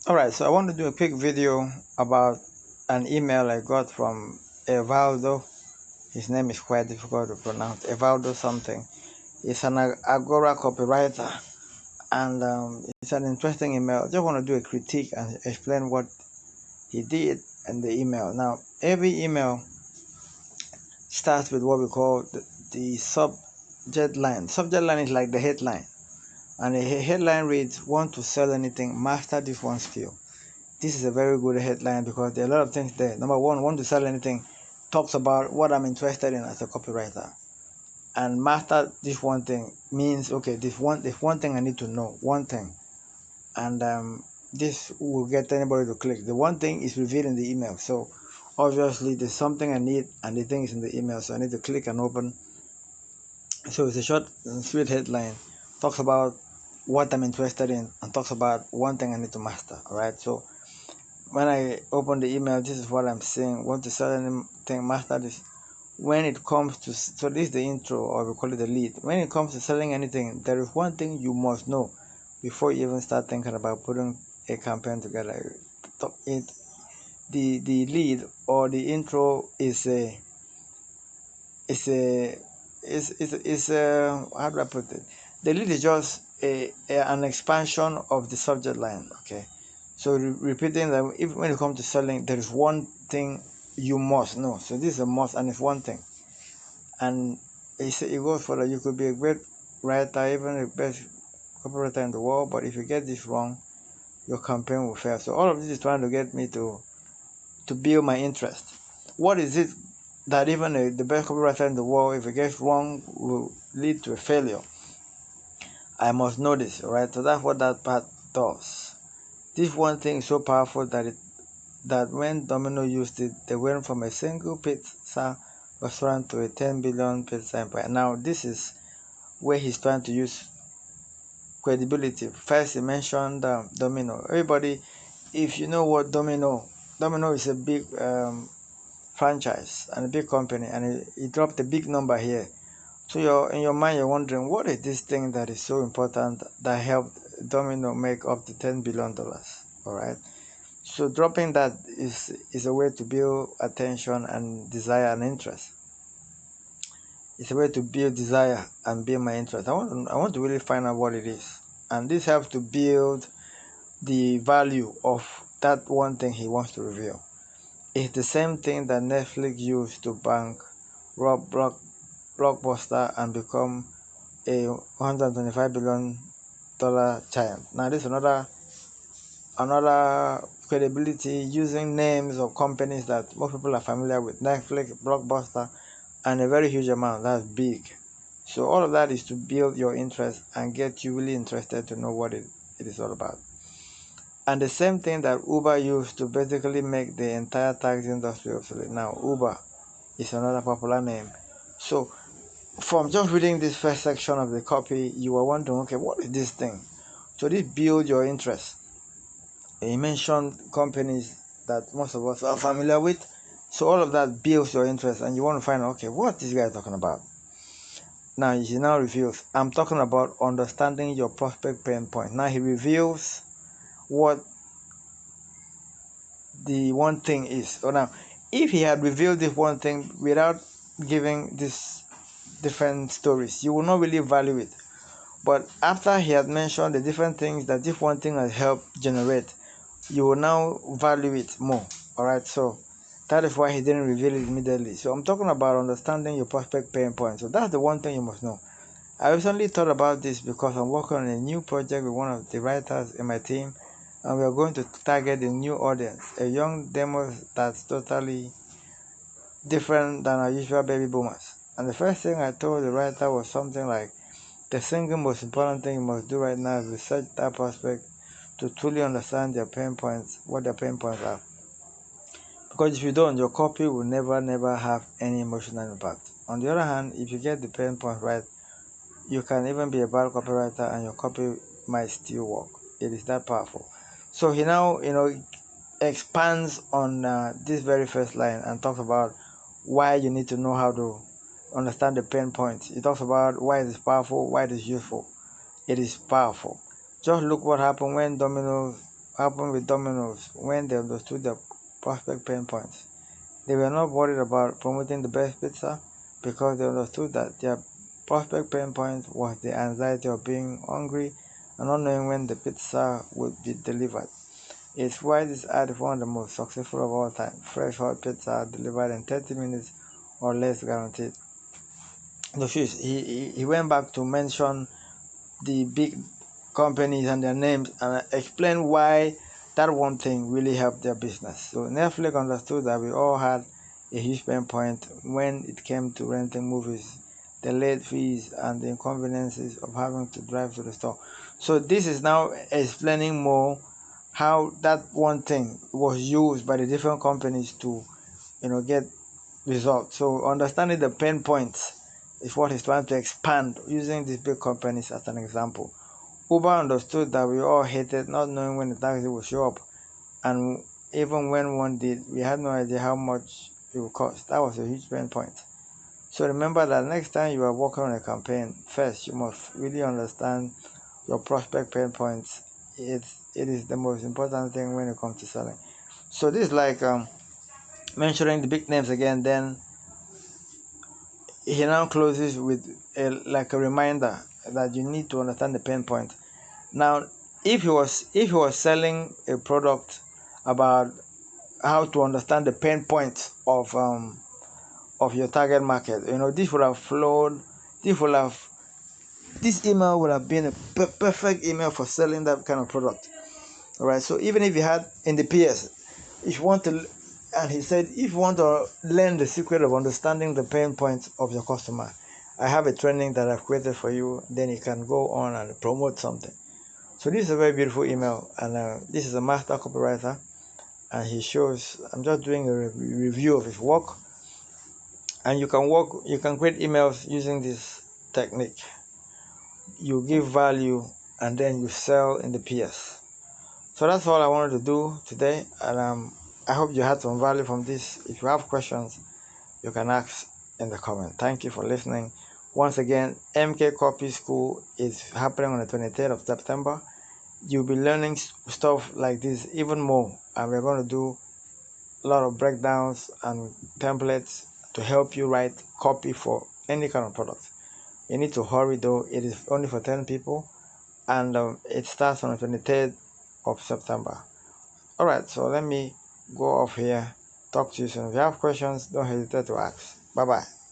Alright, so I want to do a quick video about an email I got from Evaldo. His name is quite difficult to pronounce. Evaldo something. He's an Agora copywriter, and it's an interesting email. I just want to do a critique and explain what he did in the email. Now, every email starts with what we call the subject line. Subject line is like the headline, and the headline reads, "Want to sell anything? Master this one skill." This is a very good headline because there are a lot of things there. Number one, want to sell anything talks about what I'm interested in as a copywriter. And master this one thing means, okay, this one thing I need to know, one thing. And this will get anybody to click. The one thing is revealed in the email. So obviously there's something I need and the thing is in the email. So I need to click and open. So it's a short and sweet headline. Talks about what I'm interested in and talks about one thing I need to master. All right. So when I open the email, this is what I'm saying. Want to sell anything, master this. When it comes to, so this is the intro, or we call it the lead. When it comes to selling anything, there is one thing you must know before you even start thinking about putting a campaign together. The lead or the intro is a how do I put it? The lead is just an expansion of the subject line. Okay, so repeating that, if when it comes to selling, there is one thing you must know. So this is a must, and it's one thing. And it goes further. You could be a great writer, even the best copywriter in the world, but if you get this wrong, your campaign will fail. So all of this is trying to get me to build my interest. What is it that even the best copywriter in the world, if it gets wrong, will lead to a failure? I must know this, right? So that's what that part does. This one thing is so powerful that when Domino used it, they went from a single pizza restaurant to a 10 billion pizza empire. Now this is where he's trying to use credibility. First, he mentioned Domino. Everybody, if you know what Domino is a big franchise and a big company, and he dropped a big number here. So in your mind, you're wondering, what is this thing that is so important that helped Domino make up to $10 billion? All right. So dropping that is a way to build attention and desire and interest. It's a way to build desire and build my interest. I want to really find out what it is, and this helps to build the value of that one thing he wants to reveal. It's the same thing that Netflix used to bank Rob Blockbuster and become a $125 billion giant. Now this is another credibility using names of companies that most people are familiar with: Netflix, Blockbuster, and a very huge amount. That's big. So all of that is to build your interest and get you really interested to know what it is all about. And the same thing that Uber used to basically make the entire taxi industry obsolete. Now Uber is another popular name. So from just reading this first section of the copy, you are wondering, okay, what is this thing? So this builds your interest. He mentioned companies that most of us are familiar with. So all of that builds your interest, and you want to find out, okay, what this guy is talking about. Now he now reveals, I'm talking about understanding your prospect pain point. Now he reveals what the one thing is. So now, if he had revealed this one thing without giving these different stories, you will not really value it. But after he had mentioned the different things that this one thing has helped generate, you will now value it more. All right, so that is why he didn't reveal it immediately. So I'm talking about understanding your prospect pain point. So that's the one thing you must know. I recently thought about this because I'm working on a new project with one of the writers in my team, and we are going to target a new audience, a young demo that's totally different than our usual baby boomers. And the first thing I told the writer was something like, the single most important thing you must do right now is research that prospect to truly understand their pain points, what their pain points are. Because if you don't, your copy will never have any emotional impact. On the other hand, if you get the pain points right, you can even be a bad copywriter and your copy might still work. It is that powerful. So he now, expands on this very first line and talks about why you need to know how to understand the pain points. He talks about why it is powerful, why it is useful. It is powerful. Just look what happened when Domino's happened with Domino's when they understood their prospect pain points. They were not worried about promoting the best pizza because they understood that their prospect pain point was the anxiety of being hungry and not knowing when the pizza would be delivered. It's why this ad is one of the most successful of all time. Fresh hot pizza delivered in 30 minutes or less guaranteed. No, he went back to mention the big companies and their names and explain why that one thing really helped their business. So Netflix understood that we all had a huge pain point when it came to renting movies, the late fees and the inconveniences of having to drive to the store. So this is now explaining more how that one thing was used by the different companies to get results. So understanding the pain points is what he's trying to expand using these big companies as an example. Uber understood that we all hated not knowing when the taxi would show up, and even when one did, we had no idea how much it would cost. That was a huge pain point. So remember that next time you are working on a campaign, first you must really understand your prospect pain points. It is the most important thing when it comes to selling. So this is like mentioning the big names again. Then he now closes with a reminder that you need to understand the pain point. Now, if he was selling a product about how to understand the pain points of your target market, this would have flowed. This email would have been a perfect email for selling that kind of product. All right. So even if you had in the PS, if you want to, and he said, if you want to learn the secret of understanding the pain points of your customer, I have a training that I've created for you. Then you can go on and promote something. So this is a very beautiful email, and this is a master copywriter, and he shows. I'm just doing a review of his work, and you can create emails using this technique. You give value, and then you sell in the PS. So that's all I wanted to do today, and I hope you had some value from this. If you have questions, you can ask in the comment. Thank you for listening. Once again, MK Copy School is happening on the 23rd of September. You'll be learning stuff like this even more, and we're going to do a lot of breakdowns and templates to help you write copy for any kind of product. You need to hurry though. It is only for 10 people, and it starts on the 23rd of September. All right, so let me go off here. Talk to you soon. If you have questions, don't hesitate to ask. Bye bye.